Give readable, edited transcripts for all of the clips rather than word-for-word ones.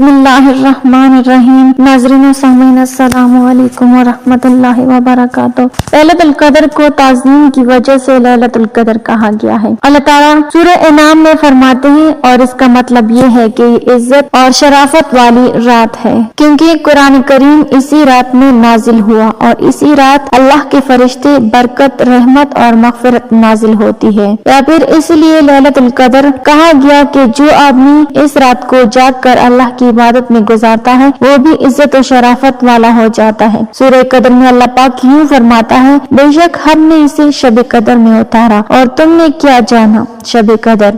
بسم اللہ الرحمن الرحیم۔ ناظرین و سامعین السلام علیکم ورحمۃ اللہ وبرکاتہ۔ ليلۃ القدر کو تعظیم کی وجہ سے ليلۃ القدر کہا گیا ہے۔ اللہ تعالیٰ سورہ انعام میں فرماتے ہیں اور اس کا مطلب یہ ہے کہ یہ عزت اور شرافت والی رات ہے، کیونکہ قرآن کریم اسی رات میں نازل ہوا اور اسی رات اللہ کے فرشتے برکت، رحمت اور مغفرت نازل ہوتی ہے، یا پھر اس لیے ليلۃ القدر کہا گیا کہ جو آدمی اس رات کو جاگ کر اللہ کی عبادت میں گزارتا ہے وہ بھی عزت و شرافت والا ہو جاتا ہے۔ سورہ قدر میں اللہ پاک یوں فرماتا ہے، بے شک ہم نے اسے شب قدر میں اتارا اور تم نے کیا جانا۔ شب قدر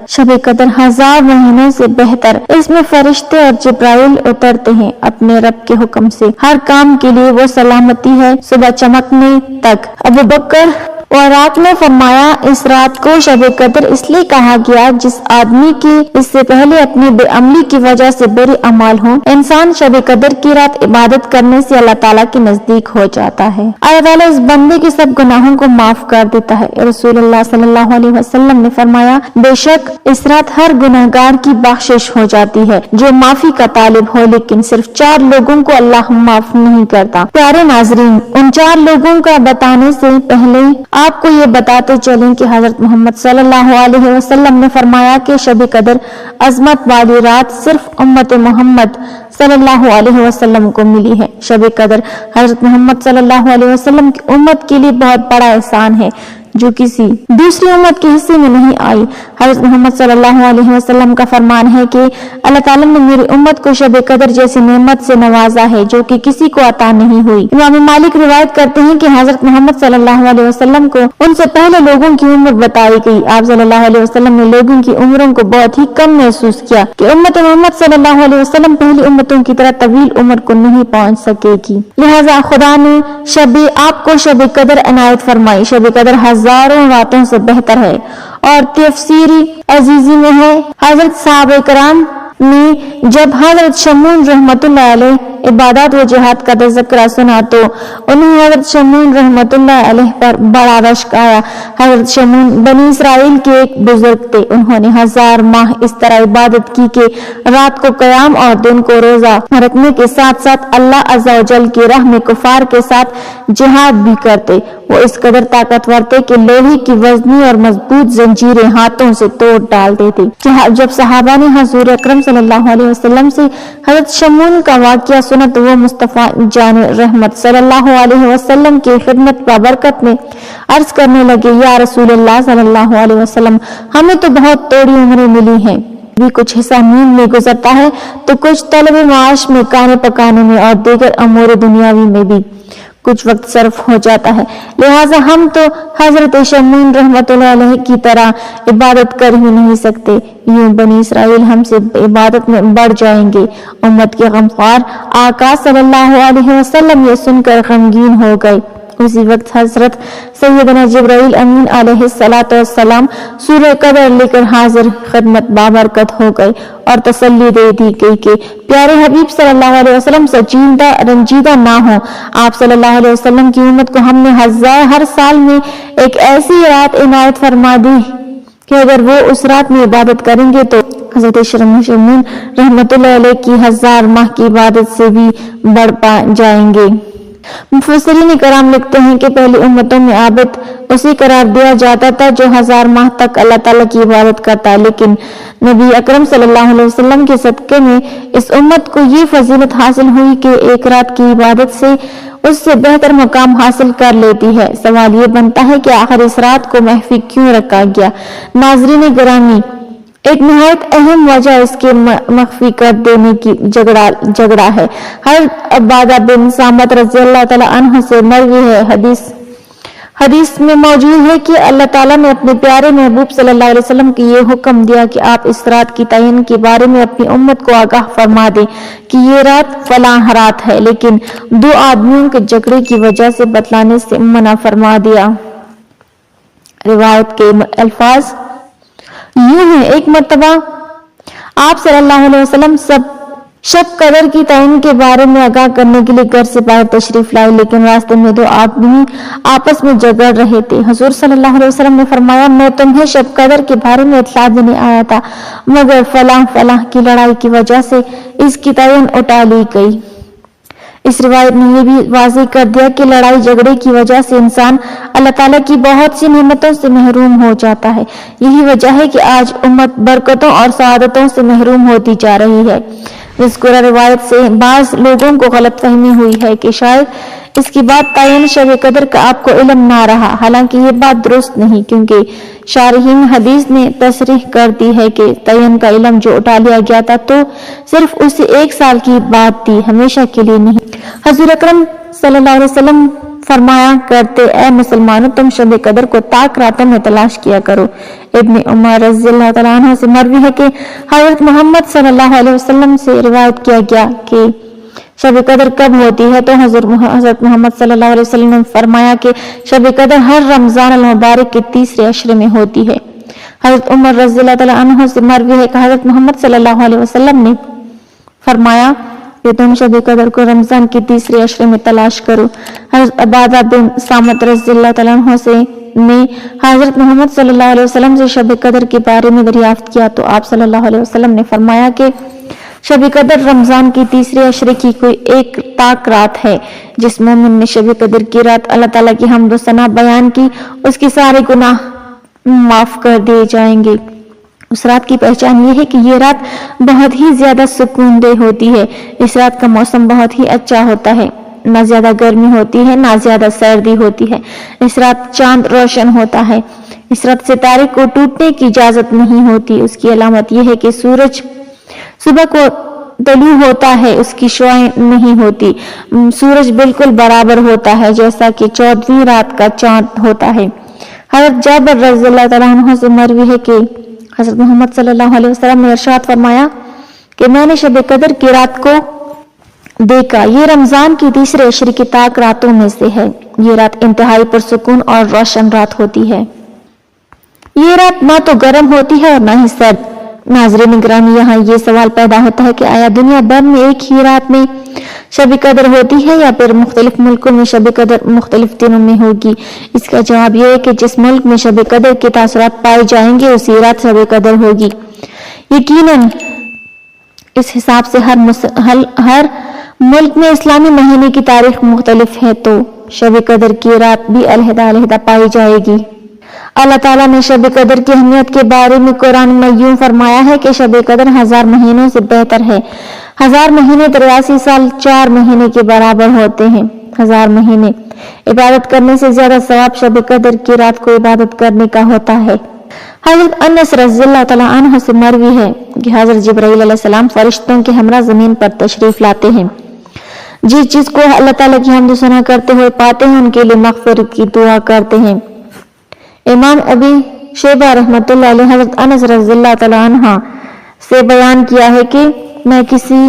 1000 مہینوں سے بہتر، اس میں فرشتے اور جبرائیل اترتے ہیں اپنے رب کے حکم سے، ہر کام کے لیے وہ سلامتی ہے صبح چمکنے تک۔ ابو بکر اور رات میں فرمایا، اس رات کو شب قدر اس لیے کہا گیا جس آدمی کی اس سے پہلے اپنی بے عملی کی وجہ سے برے اعمال ہوں۔ انسان شب قدر کی رات عبادت کرنے سے اللہ تعالیٰ کے نزدیک ہو جاتا ہے۔ اللہ تعالیٰ اس بندے کے سب گناہوں کو معاف کر دیتا ہے۔ رسول اللہ صلی اللہ علیہ وسلم نے فرمایا، بے شک اس رات ہر گناہگار کی بخشش ہو جاتی ہے جو معافی کا طالب ہو، لیکن صرف 4 لوگوں کو اللہ معاف نہیں کرتا۔ پیارے ناظرین، ان 4 لوگوں کا بتانے سے پہلے آپ کو یہ بتاتے چلیں کہ حضرت محمد صلی اللہ علیہ وسلم نے فرمایا کہ شب قدر عظمت والی رات صرف امت محمد صلی اللہ علیہ وسلم کو ملی ہے۔ شب قدر حضرت محمد صلی اللہ علیہ وسلم کی امت کے لیے بہت بڑا احسان ہے جو کسی دوسری امت کے حصے میں نہیں آئی۔ حضرت محمد صلی اللہ علیہ وسلم کا فرمان ہے کہ اللہ تعالیٰ نے میری امت کو شب قدر جیسی نعمت سے نوازا ہے جو کہ کسی کو عطا نہیں ہوئی۔ امام مالک روایت کرتے ہیں کہ حضرت محمد صلی اللہ علیہ وسلم کو ان سے پہلے لوگوں کی عمر بتائی گئی۔ آپ صلی اللہ علیہ وسلم نے لوگوں کی عمروں کو بہت ہی کم محسوس کیا کہ امت محمد صلی اللہ علیہ وسلم پہلی امتوں کی طرح طویل عمر کو نہیں پہنچ سکے گی، لہذا خدا نے آپ کو شب قدر عنایت فرمائی۔ شب قدر ہزاروں راتوں سے بہتر ہے اور تفسیری عزیزی میں ہے۔ حضرت صحابہ کرام نے جب حضرت شمون رحمت اللہ علیہ عبادات و جہاد کا تذکرہ سنا تو انہیں حضرت شمون رحمت اللہ علیہ پر بڑا رشک آیا۔ حضرت شمون بنی اسرائیل کے ایک بزرگ تھے۔ انہوں نے 1000 ماہ اس طرح عبادت کی کہ رات کو قیام اور دن کو روزہ رکھنے کے ساتھ ساتھ اللہ عز و جل کی راہ میں کفار کے ساتھ جہاد بھی کرتے۔ وہ اس قدر طاقتور تھے کہ لوہے کی وزنی اور مضبوط زنجیریں ہاتھوں سے توڑ ڈالتے تھے۔ جب صحابہ نے حضور اکرم صلی اللہ علیہ وسلم سے حضرت شمون کا واقعہ سنا تو وہ مصطفیٰ جان رحمت صلی اللہ علیہ وسلم کی خدمت بابرکت میں عرض کرنے لگے، یا رسول اللہ صلی اللہ علیہ وسلم، ہمیں تو بہت توڑی عمریں ملی ہیں، بھی کچھ حصہ نیند میں گزرتا ہے تو کچھ طلب معاش میں، کھانے پکانے میں اور دیگر امور دنیاوی میں بھی کچھ وقت صرف ہو جاتا ہے، لہٰذا ہم تو حضرت شمون رحمت اللہ علیہ کی طرح عبادت کر ہی نہیں سکتے، یوں بنی اسرائیل ہم سے عبادت میں بڑھ جائیں گے۔ امت کے غمخوار آقا صلی اللہ علیہ وسلم یہ سن کر غمگین ہو گئے۔ اسی وقت حضرت سیدنا جبرائیل امین علیہ السلام سورہ قدر لے کر حاضر خدمت بابرکت ہو گئے اور تسلی دے دی گئی کہ پیارے حبیب صلی اللہ علیہ وسلم سجیدہ رنجیدہ نہ ہوں۔ آپ صلی اللہ علیہ وسلم کی امت کو ہم نے ہر سال میں ایک ایسی رات عنایت فرما دی کہ اگر وہ اس رات میں عبادت کریں گے تو حضرت شمون رحمت اللہ علیہ کی 1000 ماہ کی عبادت سے بھی بڑھ پا جائیں گے۔ مفسرین کرام لکھتے ہیں کہ پہلی امتوں میں عابد اسی قرار دیا جاتا تھا جو 1000 ماہ تک اللہ تعالیٰ کی عبادت کرتا، لیکن نبی اکرم صلی اللہ علیہ وسلم کے صدقے میں اس امت کو یہ فضیلت حاصل ہوئی کہ ایک رات کی عبادت سے اس سے بہتر مقام حاصل کر لیتی ہے۔ سوال یہ بنتا ہے کہ آخر اس رات کو مخفی کیوں رکھا گیا؟ ناظرین گرامی، ایک نہایت اہم وجہ اس کے مخفی کر دینے کی جھگڑا ہے۔ حضرت عبادہ بن صامت رضی اللہ تعالیٰ عنہ سے مروی ہے، حدیث میں موجود ہے کہ اللہ تعالیٰ نے اپنے پیارے محبوب صلی اللہ علیہ وسلم کو یہ حکم دیا کہ آپ اس رات کی تعین کے بارے میں اپنی امت کو آگاہ فرما دیں کہ یہ رات فلاں رات ہے، لیکن 2 آدمیوں کے جھگڑے کی وجہ سے بتلانے سے منع فرما دیا۔ روایت کے الفاظ یوں ہیں، ایک مرتبہ آپ صلی اللہ علیہ وسلم سب शब कदर की तयन के बारे में आगाह करने के लिए घर से बाहर तशरीफ लाई, लेकिन रास्ते में दो आदमी आपस में झगड़ रहे थे। हुजूर सल्लल्लाहु अलैहि वसल्लम ने फरमाया, मैं तुम्हें शब कदर के बारे में इत्तला देने आया था, मगर फलाह फलाह की लड़ाई की वजह से इसकी तयन उठा ली गई। इस रिवायत ने यह भी वाज़ेह कर दिया कि लड़ाई झगड़े की वजह से इंसान अल्लाह ताला की बहुत सी नेमतों से महरूम हो जाता है। यही वजह है कि आज उम्मत बरकतों और सआदतों से महरूम होती जा रही है। मज़कूरा रिवायत से बाज़ लोगों को गलतफहमी हुई है कि शायद इसकी बात तयन शब कदर का आपको इल्म ना रहा। हालांकि ये बात दुरुस्त नहीं, क्योंकि शारहीन हदीस ने तसरीह कर दी है कि तयन का इल्म जो उठा लिया गया था तो सिर्फ उसे 1 साल की बात थी, हमेशा के लिए नहीं। हज़ूर अकरम सल्लल्लाहु अलैहि वसल्लम फरमाया करते, ए मुसलमानों, तुम शब कदर को ताक रातों में तलाश किया करो। इब्न उमर रज़ियल्लाहु तआला अन्हु से मरवी है कि हज़रत मोहम्मद सल्लल्लाहु अलैहि वसल्लम से रिवायत किया गया कि शब कदर कब होती है, तो हज़रत मोहम्मद सल्लल्लाहु अलैहि वसल्लम ने फरमाया कि शब कदर हर रमजान अल मुबारक के तीसरे अशरे में होती है। हज़रत उमर रज़ियल्लाहु तआला अन्हु से मरवी है कि हज़रत मोहम्मद सल्लल्लाहु अलैहि वसल्लम ने फरमाया कि तुम शब कदर को रमजान के तीसरे अशरे में तलाश करो। हज़रत अबादा बिन सामत रज़ियल्लाहु तआला अन्हु से ने हज़रत मोहम्मद सल्लल्लाहु अलैहि वसल्लम से शब कदर के बारे में दरियाफ्त किया, तो आप सल्लल्लाहु अलैहि वसल्लम ने फरमाया कि शब कदर रमजान की तीसरे अशरे की कोई एक ताक रात है। जिस मोमिन ने शब कदर की रात अल्लाह ताला की हम्द व सना बयान की, उसके सारे गुनाह माफ कर दिए जाएंगे। उस रात की पहचान ये है कि ये रात बहुत ही ज्यादा सुकूनदेह होती है। इस रात का मौसम बहुत ही अच्छा होता है, ना ज्यादा गर्मी होती है ना ज्यादा सर्दी होती है। इस रात चांद रोशन होता है। इस रात सितारे को टूटने की इजाजत नहीं होती। उसकी अलामत यह है कि सूरज सुबह को तलू होता है, उसकी शुआएं नहीं होती। सूरज बिल्कुल बराबर होता है जैसा कि 14वीं रात का चांद होता है। हज़रत जाबिर रज़ियल्लाहु तआला अन्हु से मरवी है कि हज़रत मोहम्मद सल्लल्लाहु अलैहि वसल्लम ने इरशाद फरमाया कि मैंने शब कदर की रात को देखा। ये रमजान की तीसरे अशरे की ताक रातों में से है। ये रात इंतहाई पुरसुकून और रोशन रात होती है। ये रात ना तो गर्म होती है और ना ही सर्द। नाज़रीन गिरामी, यहाँ ये सवाल पैदा होता है कि आया दुनिया भर में एक ही रात में शब कदर होती है या फिर मुख्तलिफ मुल्कों में शब कदर मुख्तलिफ दिनों में होगी। इसका जवाब यह है कि जिस मुल्क में शब कदर के तासुरात पाए जाएंगे उसी रात शब कदर होगी। यकीनन इस हिसाब से हर मुल्क में इस्लामी महीने की तारीख मुख्तलिफ है, तो शब कदर की रात भी अलहदा-अलहदा पाई जाएगी। अल्लाह ताला ने शब कदर की अहमियत के बारे में कुरान में यूं फरमाया है कि शब कदर 1000 महीनों से बेहतर है। 1000 महीने 83 साल 4 महीने के बराबर होते हैं। 1000 महीने इबादत करने से ज्यादा सवाब शब कदर की रात को इबादत करने का होता है। हज़रत अनस रज़ियल्लाहु तआला अन्हु से मरवी है कि हज़रत जिब्राईल अलैहिस्सलाम फरिश्तों के हमरा जमीन पर तशरीफ लाते हैं। जिस चीज को अल्लाह ताला की हम्द सना करते हुए पाते हैं उनके लिए मग़फ़िरत की दुआ करते हैं। इमाम अबी शेबा रहमतुल्लाह अलैह हज़रत अनस रज़ियल्लाहु तआला अन्हु से बयान किया है कि मैं किसी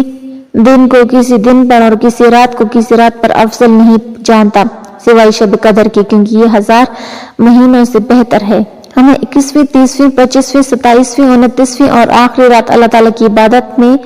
दिन को किसी दिन पर और किसी रात को किसी रात पर अफजल नहीं जानता सिवाय शब कदर के, क्योंकि ये 1000 महीनों से बेहतर है। हमें 21वीं, 30वीं, 25वीं, 27वीं, 29वीं और आखिरी रात अल्लाह ताला की इबादत में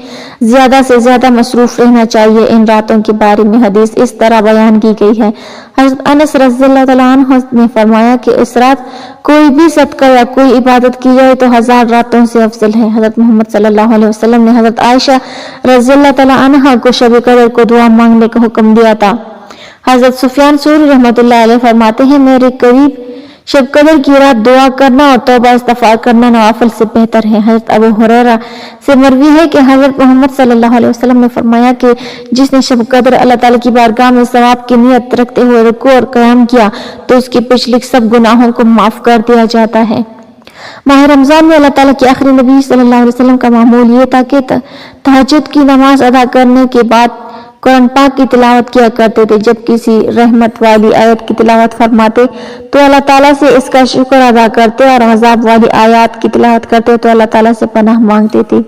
ज्यादा से ज्यादा मसरूफ रहना चाहिए। इन रातों के बारे में हदीस इस तरह बयान की गई है। हज़रत अनस रज़ियल्लाहु तआला अन्हु ने फरमाया कि इस रात कोई भी सदका या कोई इबादत की जाए तो 1000 रातों से अफजल है। हज़रत मोहम्मद सल्लल्लाहु अलैहि वसल्लम ने हज़रत आयशा रज़ियल्लाहु तआला अन्हा को शब कदर को दुआ मांगने का हुक्म दिया था। हज़रत सुफियान सूरी रहमतुल्लाह अलैह फरमाते हैं, मेरे करीब शब कदर की रात दुआ करना और तौबा इस्तग़फ़ार करना नवाफिल से बेहतर है। हज़रत अबू हुरैरा से मरवी है कि हज़रत मोहम्मद सल्लल्लाहु अलैहि वसल्लम ने फरमाया कि जिसने शब कदर अल्लाह ताला की बारगाह में सवाब की नियत रखते हुए रुकू और क़याम किया तो उसके पिछले सब गुनाहों को माफ कर दिया जाता है। माह रमजान में अल्लाह ताला के आखिरी नबी सल्लल्लाहु अलैहि वसल्लम का मामूल ये था कि तहज्जुद की नमाज अदा करने के बाद कुरान पाक की तिलावत किया करते थे। जब किसी रहमत वाली आयत की तिलावत फरमाते तो अल्लाह ताला से इसका शुक्र अदा करते और अज़ाब वाली आयत की तिलावत करते तो अल्लाह ताला से पनाह मांगते थे।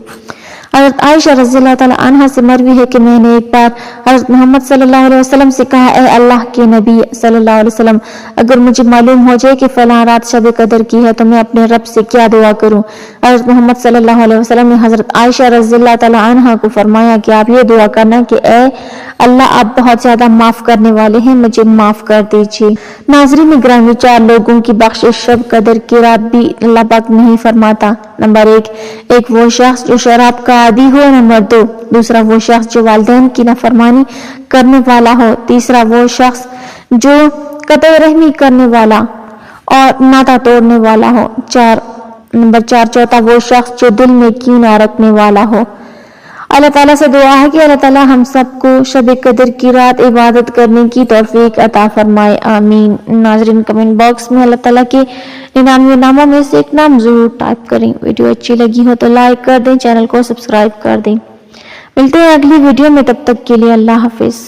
हज़रत आयशा रज़ियल्लाहु तआला अन्हा से मरवी है कि मैंने एक बार हज़रत मोहम्मद सल्लल्लाहु अलैहि वसल्लम से कहा, ए अल्लाह के नबी सल्लल्लाहु अलैहि वसल्लम, अगर मुझे मालूम हो जाए कि फलां रात शब कदर की है तो मैं अपने रब से क्या दुआ करूं। حضرت محمد صلی اللہ علیہ وسلم نے حضرت عائشہ رضی اللہ تعالی عنہا کو فرمایا کہ آپ یہ دعا کرنا کہ اے اللہ آپ بہت زیادہ معاف کرنے والے ہیں، مجھے معاف کر دیجیے۔ ناظرین گرامی، 4 لوگوں کی بخشش شب قدر کی رات بھی اللہ پاک نہیں فرماتا۔ نمبر 1 وہ شخص جو شراب کا عادی ہو۔ نمبر 2 دوسرا وہ شخص جو والدین کی نافرمانی کرنے والا ہو۔ تیسرا وہ شخص جو قطع رحمی کرنے والا اور ناطہ توڑنے والا ہو۔ نمبر 4 چوتھا وہ شخص جو دل میں کینہ رکھنے والا ہو۔ اللہ تعالیٰ سے دعا ہے کہ اللہ تعالیٰ ہم سب کو شب قدر کی رات عبادت کرنے کی توفیق عطا فرمائے، آمین۔ ناظرین کمنٹ باکس میں اللہ تعالیٰ کے 99 ناموں میں سے ایک نام ضرور ٹائپ کریں۔ ویڈیو اچھی لگی ہو تو لائک کر دیں، چینل کو سبسکرائب کر دیں۔ ملتے ہیں اگلی ویڈیو میں، تب تک کے لیے اللہ حافظ۔